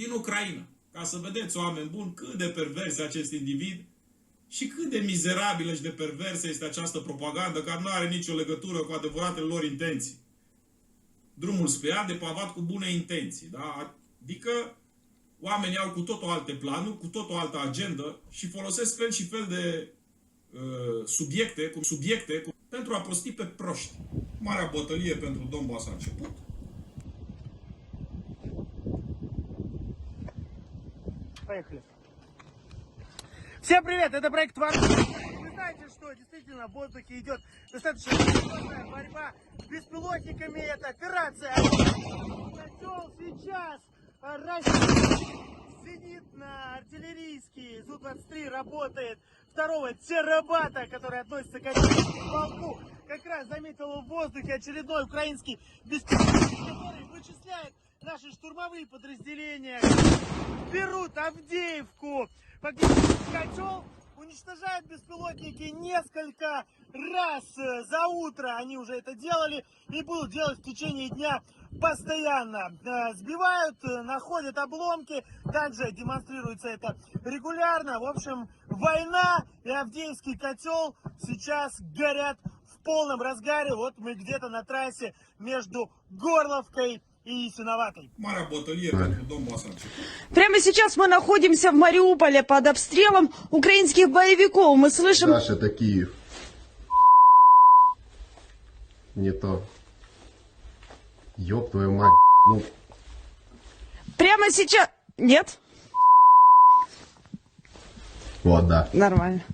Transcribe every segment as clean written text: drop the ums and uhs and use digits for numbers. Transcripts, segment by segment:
din Ucraina. Ca să vedeți, oameni buni, cât de pervers e acest individ și cât de mizerabilă și de perversă este această propagandă care nu are nicio legătură cu adevăratele lor intenții. Drumul spre ea de pavat cu bune intenții. Da? Adică oamenii au cu totul alte planuri, cu totul altă agendă și folosesc fel și fel de subiecte pentru a prosti pe proști. Marea bătălie pentru Donbass s-a început. Поехали. Всем привет, это проект «Onesti». Вы знаете, что действительно в воздухе идет достаточно серьезная борьба с беспилотниками. Это операция. Котел сейчас зенитно-артиллерийский Зу-23 работает. Второго терабата, который относится к полку, как раз заметил в воздухе очередной украинский беспилотник, который вычисляет наши штурмовые подразделения, берут Авдеевку. Фактически котел уничтожают беспилотники несколько раз за утро. Они уже это делали и будут делать в течение дня постоянно. Сбивают, находят обломки. Также демонстрируется это регулярно. В общем, война и Авдеевский котел сейчас горят в полном разгаре. Вот мы где-то на трассе между Горловкой и Синоватой. Прямо сейчас мы находимся в Мариуполе под обстрелом украинских боевиков. Мы слышим... Саша, это Киев. Не то. Ёб твою мать. Ну. Прямо сейчас... Нет? Вот, да. Нормально.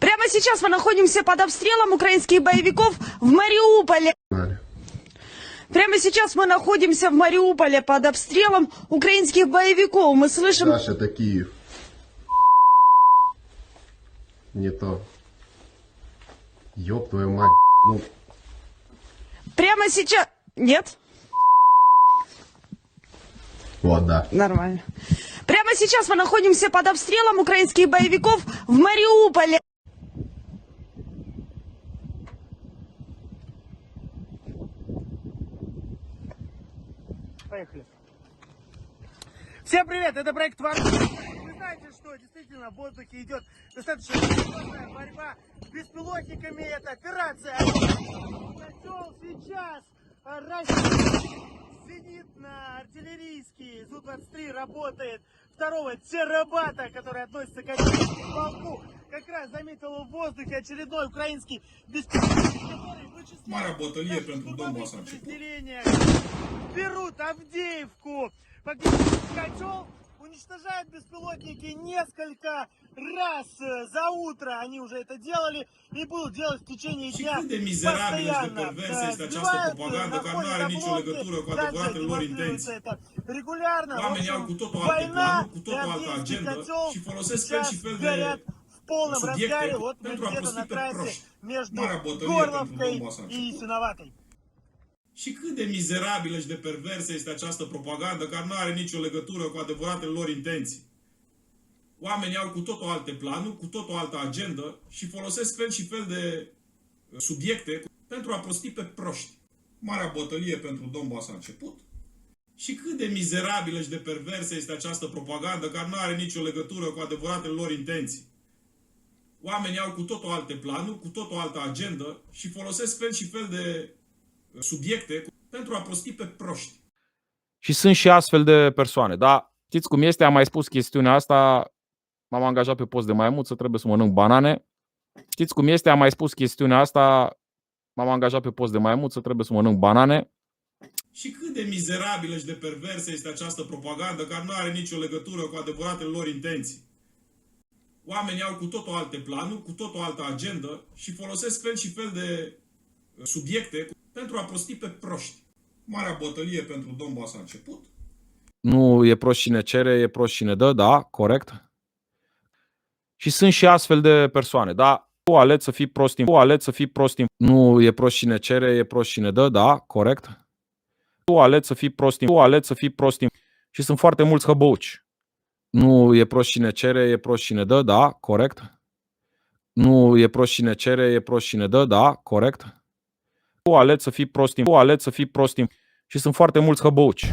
Прямо сейчас мы находимся под обстрелом украинских боевиков в Мариуполе. Прямо сейчас мы находимся в Мариуполе под обстрелом украинских боевиков. Мы слышим... Саша, это Киев. Не то. Ёб твою мать. Ну. Прямо сейчас... Нет? Вот, да. Нормально. Прямо сейчас мы находимся под обстрелом украинских боевиков в Мариуполе. Поехали. Всем привет, это проект «Onesti». Вы знаете, что действительно в воздухе идет достаточно серьезная борьба с беспилотниками. Это операция. Котел сейчас зенитно-артиллерийский Зу-23 работает. Второго терабата, который относится к полку, как раз заметил в воздухе очередной украинский беспилотник, который вычисляет наши штурмовые подразделения, берут Авдеевку. Фактически котел уничтожают беспилотники несколько раз за утро. Они уже это делали и будут делать в течение дня постоянно. Сбивают, находят обломки. Также демонстрируется это регулярно. В общем, война и Авдеевский котел сейчас горят в полном разгаре. Вот мы где-то на трассе между Горловкой и Синоватой. Și cât de mizerabilă și de perversă este această propagandă care nu are nicio legătură cu adevăratele lor intenții. Oamenii au cu totul alte planuri, cu totul altă agendă și folosesc fel și fel de subiecte pentru a prosti pe proști. Marea bătălie pentru Donbass a început. Și cât de mizerabilă și de perversă este această propagandă care nu are nicio legătură cu adevăratele lor intenții. Oamenii au cu totul alte planuri, cu totul altă agendă și folosesc fel și fel de subiecte pentru a prosti pe proști. Și sunt și astfel de persoane, da? Știți cum este? Am mai spus chestiunea asta. M-am angajat pe post de maimuță, trebuie să mănânc banane. Știți cum este? Am mai spus chestiunea asta. M-am angajat pe post de maimuță, trebuie să mănânc banane. Și cât de mizerabilă și de perversă este această propagandă care nu are nicio legătură cu adevăratele lor intenții. Oamenii au cu totul alte planuri, cu totul altă agendă și folosesc fel și fel de subiecte pentru a prosti pe proști. Marea bătălie pentru Donbass a început. Nu e prost cine cere, e prost cine dă, da, corect. Și sunt și astfel de persoane, da. Tu aleți să fii prost, nu e prost cine cere, e prost cine dă, da, corect. Tu aleți să fii prost, și sunt foarte mulți hăbăuci. Nu e prost cine cere, e prost cine dă, da, corect. Nu e prost cine cere, e prost cine dă, da, corect. Tu aleți să fii prost, și sunt foarte mulți hăbăuci.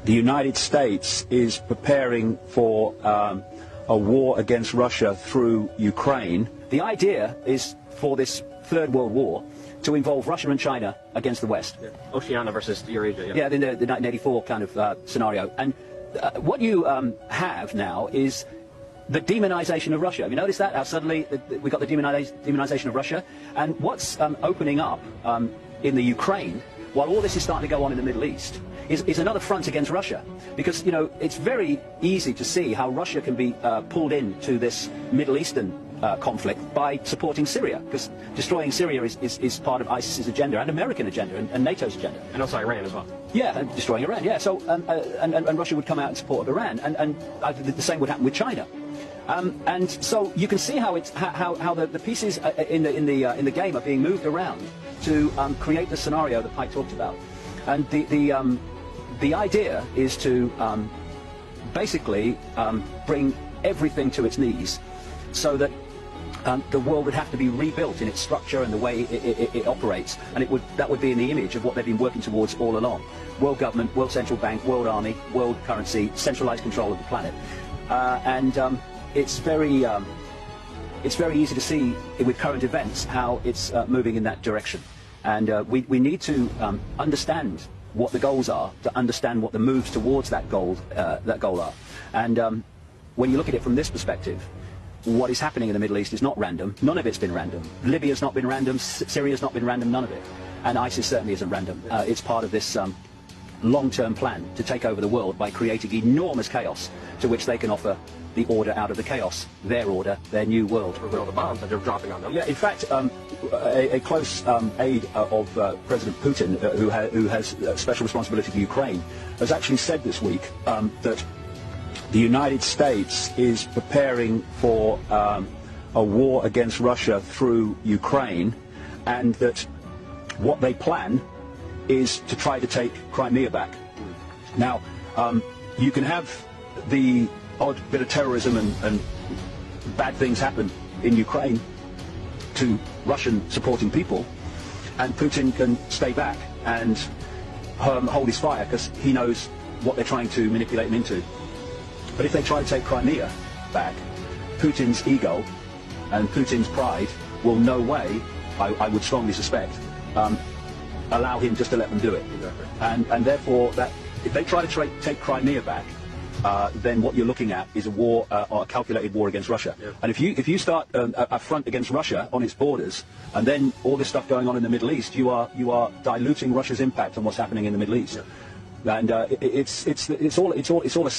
the United States is preparing for a war against Russia through Ukraine. The idea is for this Third World War to involve Russia and China against the West. Yeah. Oceania versus Eurasia. Yeah, in the 1984 kind of scenario. And what you have now is the demonization of Russia. Have you noticed that? How suddenly we got the demonization of Russia? And what's opening up in the Ukraine, while all this is starting to go on in the Middle East, is another front against Russia. Because, you know, it's very easy to see how Russia can be pulled into this Middle Eastern conflict by supporting Syria, because destroying Syria is part of ISIS's agenda and American agenda and NATO's agenda. And also Iran as well. Yeah, and destroying Iran, yeah. So, and Russia would come out in support of Iran, and the same would happen with China. And so you can see how it's how the pieces in the game are being moved around to create the scenario that Pike talked about. And the idea is to basically bring everything to its knees, so that the world would have to be rebuilt in its structure and the way it operates, and that would be in the image of what they've been working towards all along: world government, world central bank, world army, world currency, centralized control of the planet. It's very easy to see with current events how it's moving in that direction, and we need to understand what the goals are, to understand what the moves towards that goal are. And when you look at it from this perspective, what is happening in the Middle East is not random. None of it's been random. Libya's not been random. Syria's not been random. None of it. And ISIS certainly isn't random. It's part of this long-term plan to take over the world by creating enormous chaos, to which they can offer the order out of the chaos, their order, their new world. With all the bombs that they're dropping on them. Yeah, in fact, a close aide of President Putin, who has special responsibility for Ukraine, has actually said this week that the United States is preparing for a war against Russia through Ukraine, and that what they plan is to try to take Crimea back. Now, you can have the odd bit of terrorism and bad things happen in Ukraine to Russian supporting people, and Putin can stay back and hold his fire, because he knows what they're trying to manipulate him into. But if they try to take Crimea back, Putin's ego and Putin's pride will no way, I would strongly suspect, allow him just to let them do it. Exactly. And therefore, that if they try to take Crimea back, then what you're looking at is a war, or a calculated war against Russia. Yeah. And if you start a front against Russia on its borders, and then all this stuff going on in the Middle East, you are diluting Russia's impact on what's happening in the Middle East. Yeah. And it's all a